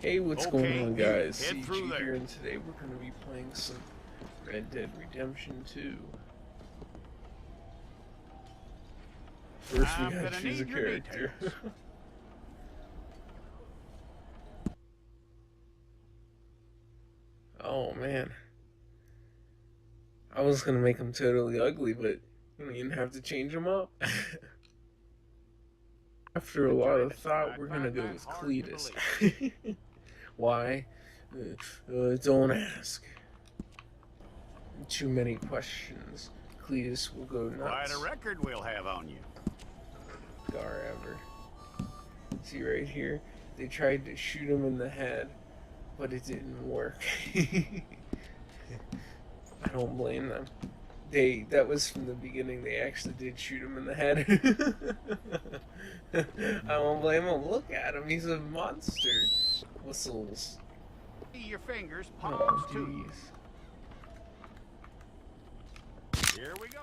Hey, what's going on, guys? Head through CG there. here, and today we're going to be playing some Red Dead Redemption 2. First, we I'm gotta gonna choose a need your character. details. Oh man, I was gonna make him totally ugly, but you don't even have to change him up. After a lot of thought, we're gonna go with CLEETUS. Why? Don't ask. Too many questions. CLEETUS will go Quite nuts. a record we'll have on you. Gar ever. See right here? They tried to shoot him in the head, but it didn't work. I don't blame them. That was from the beginning. They actually did shoot him in the head. I don't blame him. Look at him. He's a monster. Whistles. Your fingers, Oh, palms too. jeez. Here we go.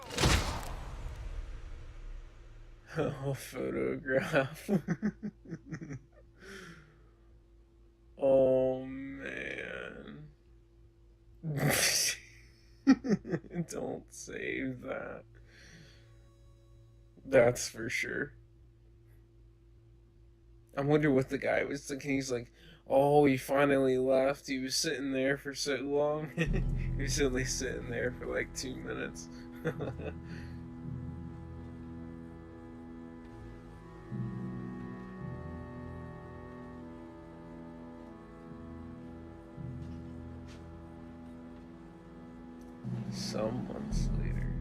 Oh, photograph. Oh, man. Don't save that. That's for sure. I wonder what the guy was thinking. He's like, oh, he finally left. He was sitting there for so long. He was only sitting there for like 2 minutes. Some months later.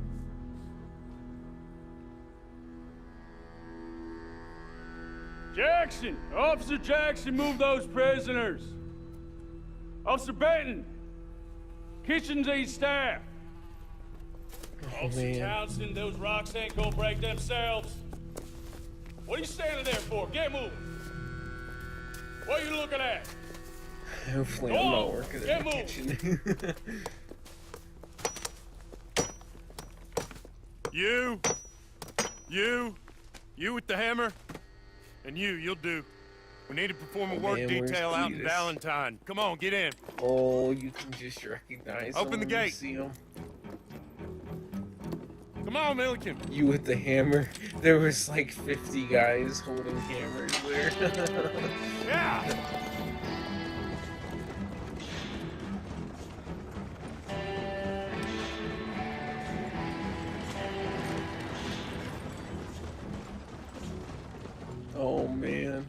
Jackson! Officer Jackson, move those prisoners! Officer Benton! Kitchens aid staff! Oh, Officer man. Townsend, those rocks ain't gonna break themselves. What are you standing there for? Get moving! What are you looking at? Hopefully Go I'm not on, working in get the moving. kitchen. You with the hammer? And you'll do. We need to perform a Oh, work man, where's detail out in CLEETUS? Valentine. Come on, get in. Oh, you can just recognize Open him the when you gate. see him. Come on, Milliken. You with the hammer. There was like 50 guys holding hammers there. Yeah! Oh man.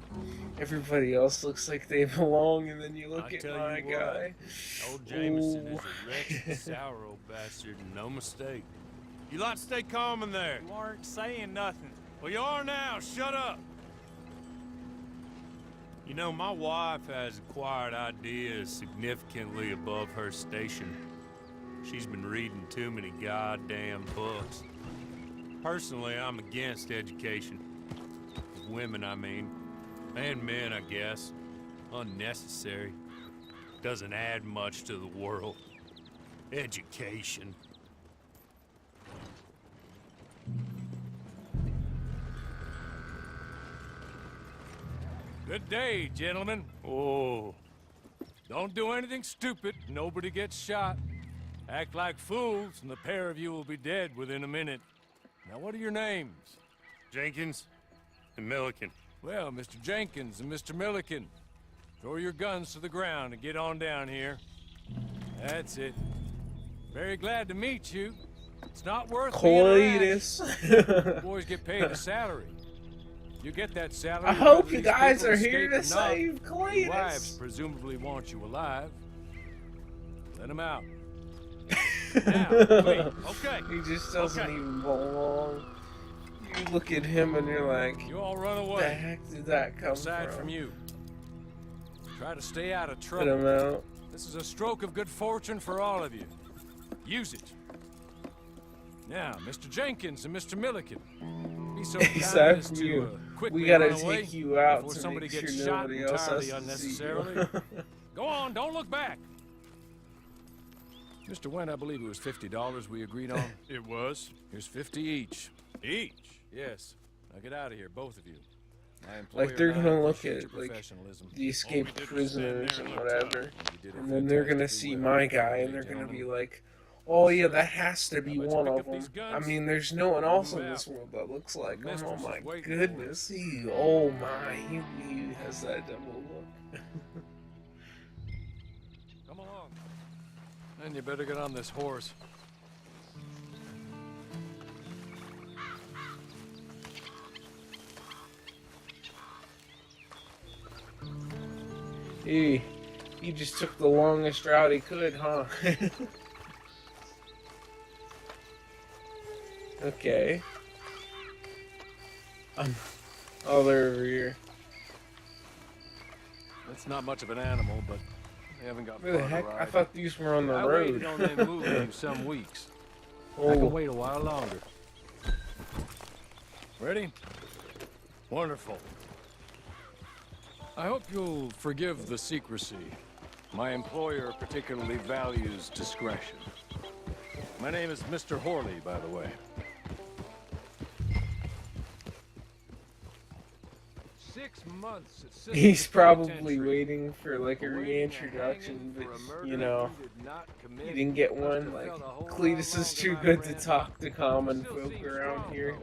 Everybody else looks like they belong, and then you look I at tell my you what, guy. Old Jameson Ooh. is a wretched, sour old bastard, and no mistake. You lot stay calm in there. You aren't saying nothing. Well, you are now. Shut up. You know, my wife has acquired ideas significantly above her station. She's been reading too many goddamn books. Personally, I'm against education. Women, I mean. And men, I guess. Unnecessary. Doesn't add much to the world. Education. Good day, gentlemen. Oh, Don't do anything stupid. Nobody gets shot. Act like fools, and the pair of you will be dead within a minute. Now, what are your names? Jenkins and Milliken. Well, Mr. Jenkins and Mr. Milliken, throw your guns to the ground and get on down here. That's it. Very glad to meet you. It's not worth being CLEETUS. harassed. Boys get paid a salary. You get that salary. I hope whether you these guys people are here to escape or not. save Your wives CLEETUS. presumably want you alive. Let them out. Now, please. Okay. He just doesn't Okay. even belong. You look at him and you're like, You all run where the away. heck did that come Aside from you. Try to stay out of Put him trouble. out. This is a stroke of good fortune for all of you. Use it. Now, Mr. Jenkins and Mr. Milliken, be so kind Aside as from to you, quickly we gotta run away take you out before to somebody make gets sure shot nobody else entirely has to see you. unnecessarily. Go on, don't look back. Mr. Went, I believe it was $50 we agreed on. It was. Here's 50 each. Each. Yes. Now get out of here, both of you. My employer Like, they're and I gonna look appreciate at, your like, professionalism. the escaped did was stand prisoners there and and look whatever, You did it and then they're gonna fantastically see well. my guy, and they're gonna be like, "Oh yeah, that has to be How about you one pick of up these them." I guns? mean, there's no one else in Move this out. world that looks like The him. Oh mistress my is waiting for goodness, oh my, he has that devil look. Come along. And you better get on this horse. He just took the longest route he could, huh? Okay. Oh, they're over here. It's not much of an animal, but they haven't got Where the far to heck? I ride. thought these were on the I road. waited on them moving some weeks. I Oh, can wait a while longer. Ready? Wonderful. I hope you'll forgive the secrecy. My employer particularly values discretion. My name is Mr. Horley, by the way. 6 months at City he's probably Penitentiary. waiting for like a Awaiting reintroduction, hanging for a but murder you know, he did not commit. he didn't get Must one. have Like, felt a whole lot Cletus is too longer, my good to friend. talk to common Still folk seems around strong, here,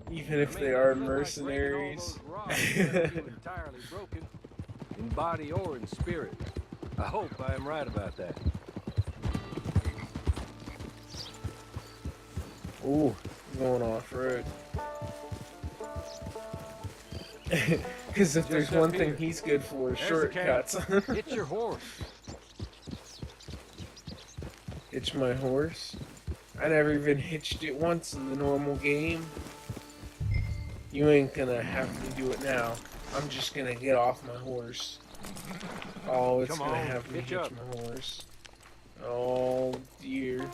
though. even if I they mean, are it looked like breaking all mercenaries. those rocks left you entirely broken, in body or in spirit. I hope I am right about that. Ooh, going off road. Because if there's Just up one thing here. he's good for, is There's the camp. shortcuts. It's your horse. Hitch my horse. I never even hitched it once in the normal game. You ain't gonna have me do it now. I'm just gonna get off my horse. Oh, it's Come gonna on, have me hitch hitch up. my horse. Oh dear.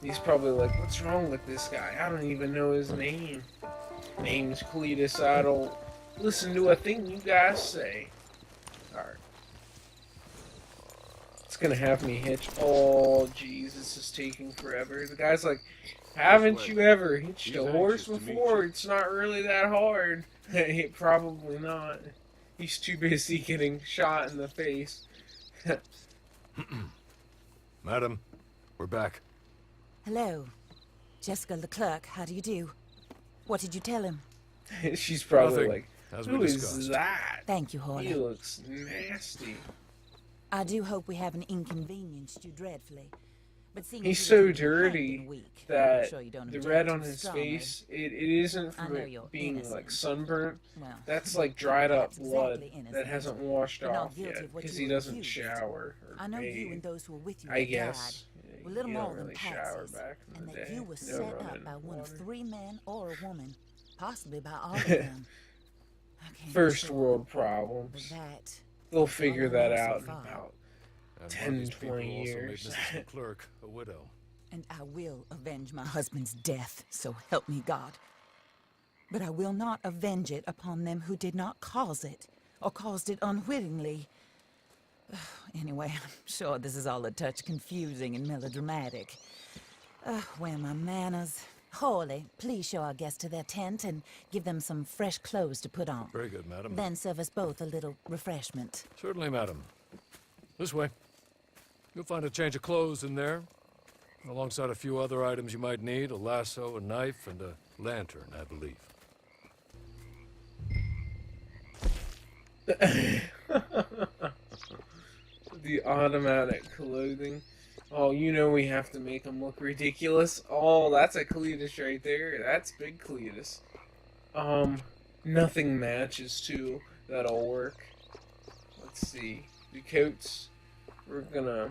He's probably like, what's wrong with this guy? I don't even know his name. Name's Cleetus. I don't listen to a thing you guys say. Alright. It's gonna have me hitch. Oh, jeez, this is taking forever. The guy's like, haven't you ever hitched He's a horse anxious to meet before? you. It's not really that hard. Probably not. He's too busy getting shot in the face. Madam, we're back. Hello. Jessica Leclerc, how do you do? What did you tell him? She's probably Nothing, like, as we who is discussed. that? Thank you, He Horley. looks nasty. I do hope we haven't inconvenienced you dreadfully. But seeing He's as so you have been dirty weak, that I'm sure you don't the object red to on it his strongly. face, it isn't I from know it you're being innocent. like sunburnt. Well, That's like dried up that's blood exactly innocent, that hasn't washed but not off guilty yet of what because you he doesn't accused. shower or I know you bathe. and those who were with you I that guess died were little you more don't than really shower patsies, back in and the that day. you were No set running up by one of water. 3 men or a woman, possibly by all of them. I can't be First sure, world but problems. that They'll figure I that know so out in far. about And 10, Bobby's people 20 also years. made Mrs. McClurk a widow. and I will avenge my husband's death, so help me God. But I will not avenge it upon them who did not cause it, or caused it unwittingly. Anyway, I'm sure this is all a touch confusing and melodramatic. Where are my manners? Horley, please show our guests to their tent and give them some fresh clothes to put on. Very good, madam. Then serve us both a little refreshment. Certainly, madam. This way. You'll find a change of clothes in there, alongside a few other items you might need, a lasso, a knife, and a lantern, I believe. The automatic clothing. Oh, you know we have to make him look ridiculous. Oh, that's a Cleetus right there. That's big Cleetus. Nothing matches too. That'll work. Let's see. The coats. We're gonna...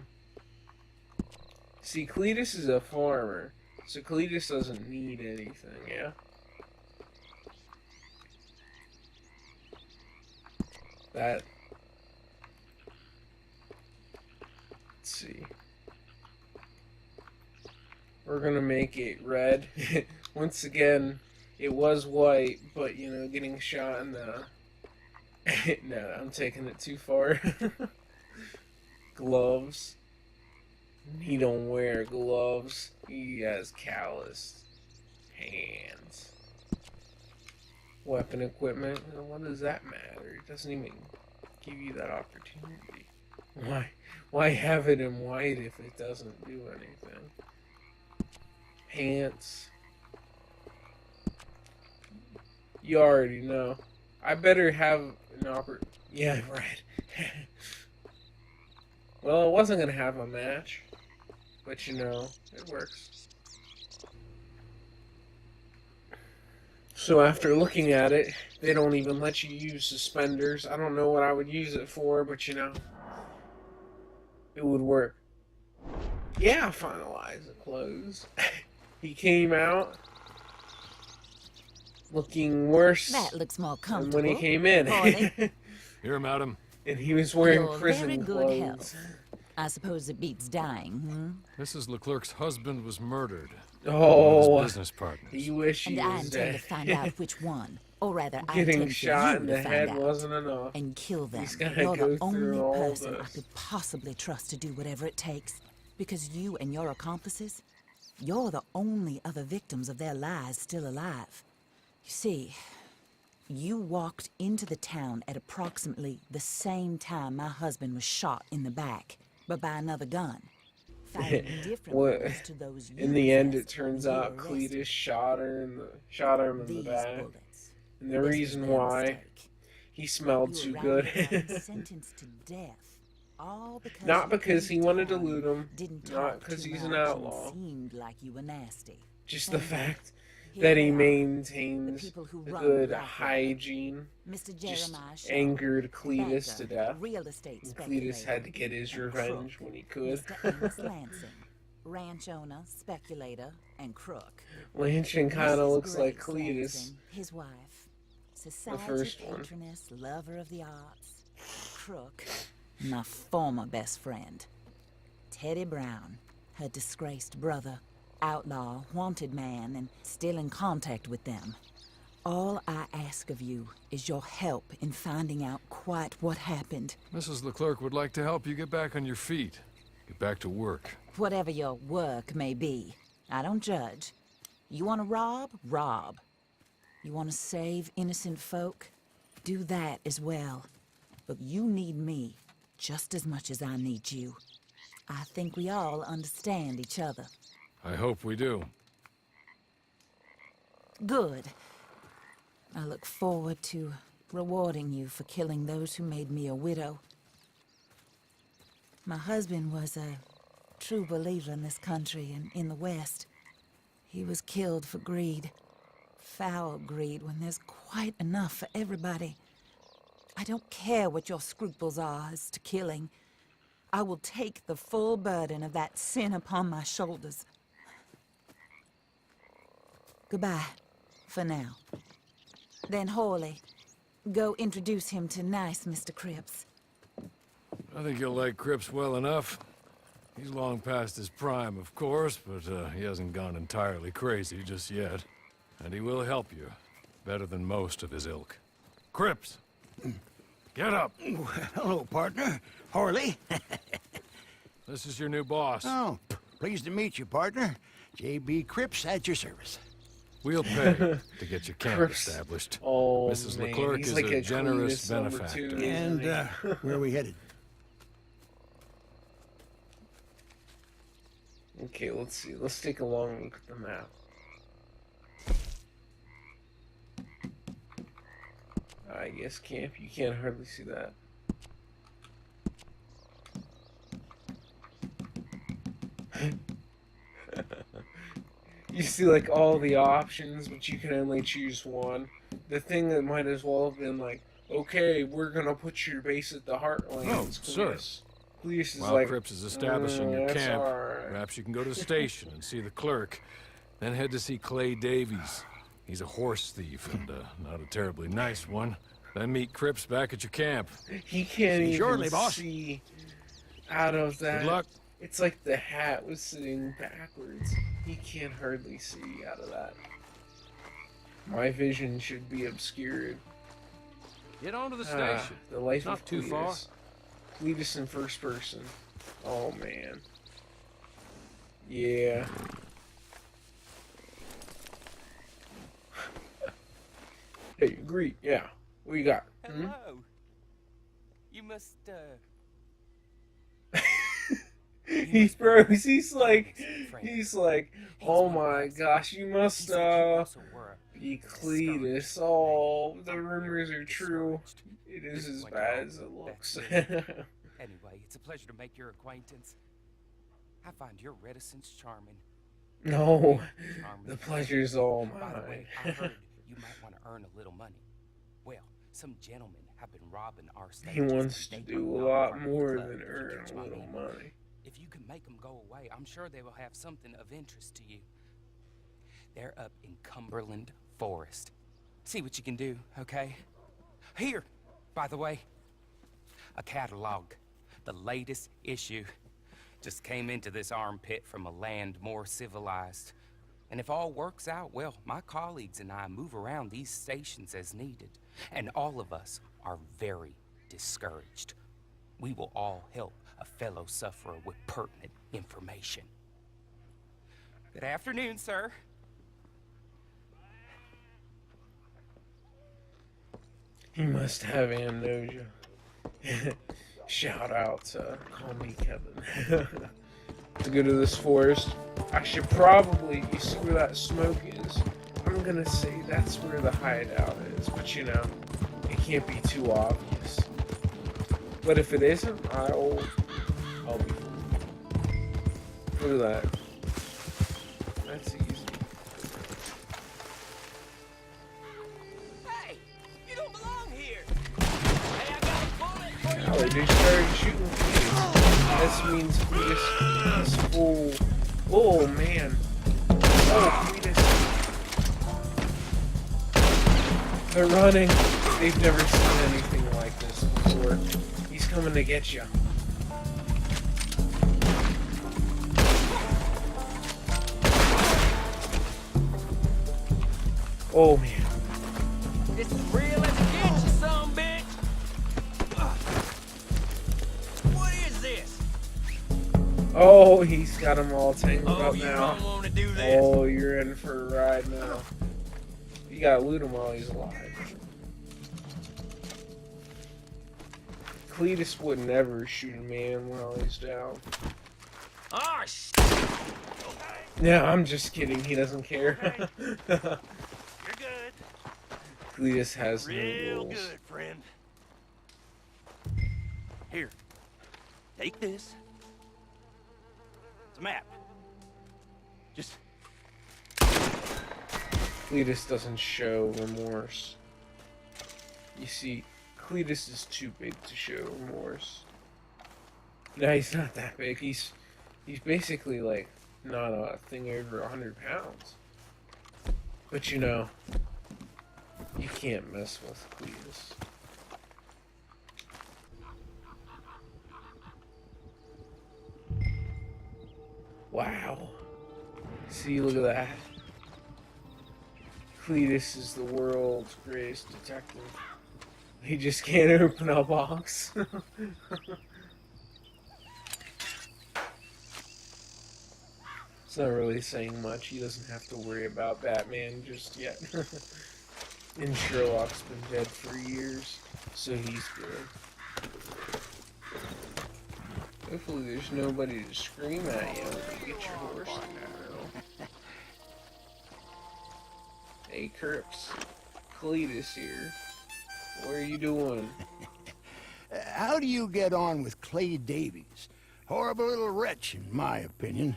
See, Cleetus is a farmer. So Cleetus doesn't need anything, yeah? That... Let's see. We're gonna make it red. Once again, it was white, but you know, getting shot in the... No, I'm taking it too far. Gloves. He don't wear gloves. He has calloused hands. weapon equipment. What does that matter? It doesn't even give you that opportunity. Why have it in white if it doesn't do anything? Pants. You already know. I better have an Yeah, right. Well, I wasn't gonna have a match, but you know, it works. So after looking at it, they don't even let you use suspenders. I don't know what I would use it for, but you know, it would work. Yeah, finalize the clothes. He came out looking worse That looks more than comfortable. when he came in. Here, madam. And he was wearing You're prison very good clothes. health. I suppose it beats dying, Mrs. Leclerc's husband was murdered. Oh, One of his business partners. you wish he And I was intend to dead. find out which one. Or rather, I Getting intend for shot you in to the find head out. wasn't enough. And kill them. He's gotta You're go the through only all person I this. could possibly trust to do whatever it takes. Because you and your accomplices, you're the only other victims of their lies still alive. You see, you walked into the town at approximately the same time my husband was shot in the back, but by another gun. Firing different What- bullets to those you In the end, it possessed turns when you out were arrested. Cleetus shot him in the These back. bullets. And the This was reason their why, mistake. he smelled You too were good. rounded up and sentenced to death. All because Not you because he came to wanted to town, loot 'em, didn't not talk 'cause too he's an much, and outlaw. seemed like you were nasty. Just the And fact here that they he are, maintains the people who a run good Blackwell. hygiene Mr. just Jeremiah Shaw, angered Cleetus banker, to death. real estate And speculator, Cleetus had to get his and revenge crook. when he could. Mr. Amos Lansing, ranch owner, speculator, and crook. Lanchin kind of Mrs. looks like Grace Cleetus. Lansing, his wife, society first one. patroness, lover of the arts, crook, my former best friend. Teddy Brown, her disgraced brother, outlaw, wanted man, and still in contact with them. All I ask of you is your help in finding out quite what happened. Mrs. Leclerc would like to help you get back on your feet. Get back to work. Whatever your work may be, I don't judge. You want to rob? Rob. You want to save innocent folk? Do that as well. But you need me just as much as I need you. I think we all understand each other. I hope we do. Good. I look forward to rewarding you for killing those who made me a widow. My husband was a true believer in this country and in the West. He was killed for greed. Foul greed when there's quite enough for everybody. I don't care what your scruples are as to killing. I will take the full burden of that sin upon my shoulders. Goodbye, for now. Then Hawley, go introduce him to nice Mr. Cripps. I think you'll like Cripps well enough. He's long past his prime, of course, but he hasn't gone entirely crazy just yet. And he will help you, better than most of his ilk. Cripps! Get up! Hello, partner. Harley. This is your new boss. Oh, pleased to meet you, partner. J.B. Cripps at your service. We'll pay to get your camp Cripps. established. Oh, Mrs. man, Leclerc he's is like a generous Cleetus number benefactor. two, And, isn't he? where are we headed? Okay, let's see. Let's take a long look at the map. I guess camp. You can't hardly see that. You see like all the options, but you can only choose one. The thing that might as well have been like, okay, we're gonna put your base at the Heartlands. Oh, sir. Cleetus is While like, Cripps is establishing your that's camp, alright." perhaps you can go to the station and see the clerk. Then head to see Clay Davies. He's a horse thief and not a terribly nice one. Then meet Cripps back at your camp. He can't even Surely, boss. see out of that. Good luck. It's like the hat was sitting backwards. He can't hardly see out of that. My vision should be obscured. Get on to the Ah, station. the life It's not of too Cleetus. far. Cleetus in first person. Oh man. Yeah. Hey, greet. Yeah. What you got? Hmm? Hello. You must, He must be froze. He's like, Thomas' friend. he's like, He's oh one of my us. gosh, you He must said you also were be discouraged. Cletus. Oh, the I'm rumors very are true. discouraged. It is as Disappointed bad all as it looks. that's good. Anyway, it's a pleasure to make your acquaintance. I find your reticence charming. No, Charming. the pleasure's all By the way, I mine. heard you might want to earn a little money. Well, some gentlemen have been robbing our He stages. wants to and they do are a not lot part of the more club, than if you earn catch a my little meaning. money. If you can make them go away, I'm sure they will have something of interest to you. They're up in Cumberland Forest. See what you can do, okay? Here, by the way, a catalog. The latest issue. Just came into this armpit from a land more civilized. And if all works out, well, my colleagues and I move around these stations as needed. And all of us are very discouraged. We will all help a fellow sufferer with pertinent information. Good afternoon, sir. He must have amnesia. Shout out to Call Me Kevin. To go to this forest, I should probably, you see where that smoke is? I'm gonna say that's where the hideout is, but you know, it can't be too obvious. But if it isn't, I'll be fooled. Look at that. That's easy. Hey, you don't belong here. Hey, I got a bullet for you. Oh, they just started shooting kids. This means Cletus is full. Oh man. Oh, Cletus. They're running. They've never seen anything like this before. He's coming to get you. Oh man. This is real as it gets, you son of a bitch. What is this? Oh, he's got them all tangled Oh, up you now. don't want to do this. Oh, you're in for a ride now. You gotta loot him while he's alive. Cletus would never shoot a man while he's down. Oh, sh**. Yeah, I'm just kidding. He doesn't care. You're good. Cletus has no Real rules. good, friend. Here. Take this. It's a map. Just Cletus doesn't show remorse. You see, Cletus is too big to show remorse. No, he's not that big. He's basically like not a thing over 100 pounds. But you know, you can't mess with Cletus. Wow. See, look at that. Cletus is the world's greatest detective. He just can't open a box. It's not really saying much. He doesn't have to worry about Batman just yet. And Sherlock's been dead for years, so he's good. Hopefully there's nobody to scream at you when you get your horse now. Hey, Crips. Cletus here. What are you doing? How do you get on with Clay Davies? Horrible little wretch, in my opinion.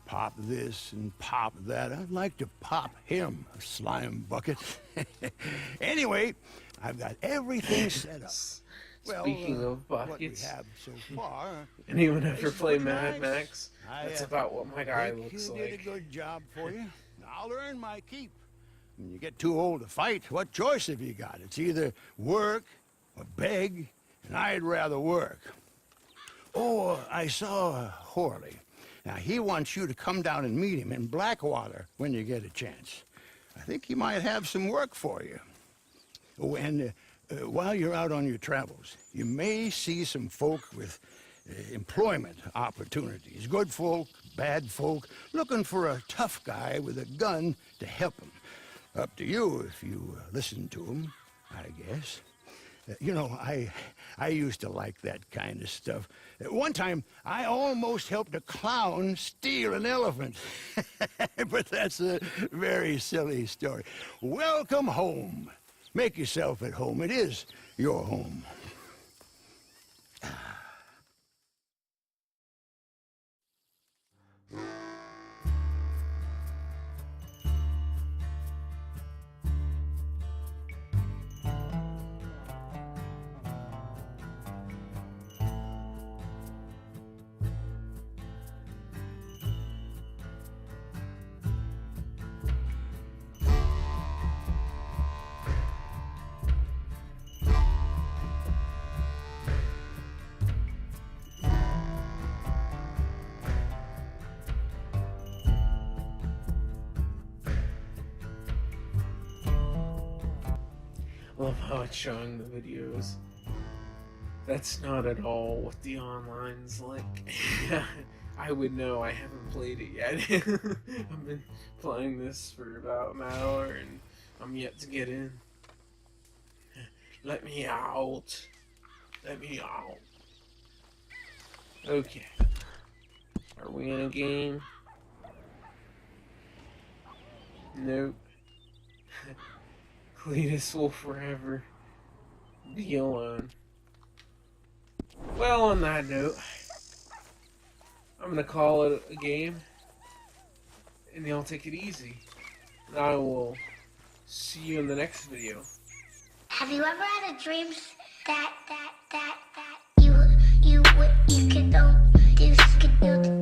Pop this and pop that. I'd like to pop him, a slime bucket. Anyway, I've got everything set up. Speaking of what we buckets, have so far. anyone ever It's play looking Mad nice. Max? I, That's about what my guy think looks you did a like. good job for you. I'll earn my keep. When you get too old to fight, what choice have you got? It's either work or beg, and I'd rather work. Oh, I saw Horley. Now, he wants you to come down and meet him in Blackwater when you get a chance. I think he might have some work for you. Oh, and while you're out on your travels, you may see some folk with employment opportunities. Good folk, bad folk, looking for a tough guy with a gun to help them. Up to you if you listen to them, I guess. You know, I used to like that kind of stuff. One time, I almost helped a clown steal an elephant. But that's a very silly story. Welcome home. Make yourself at home. It is your home. I love how it's showing the videos. That's not at all what the online's like. I would know, I haven't played it yet. I've been playing this for about an hour and I'm yet to get in. Let me out. Let me out. Okay. Are we in a game? Nope. CLEETUS will forever be alone. Well, on that note, I'm gonna call it a game, and y'all take it easy. And I will see you in the next video. Have you ever had a dream that you could do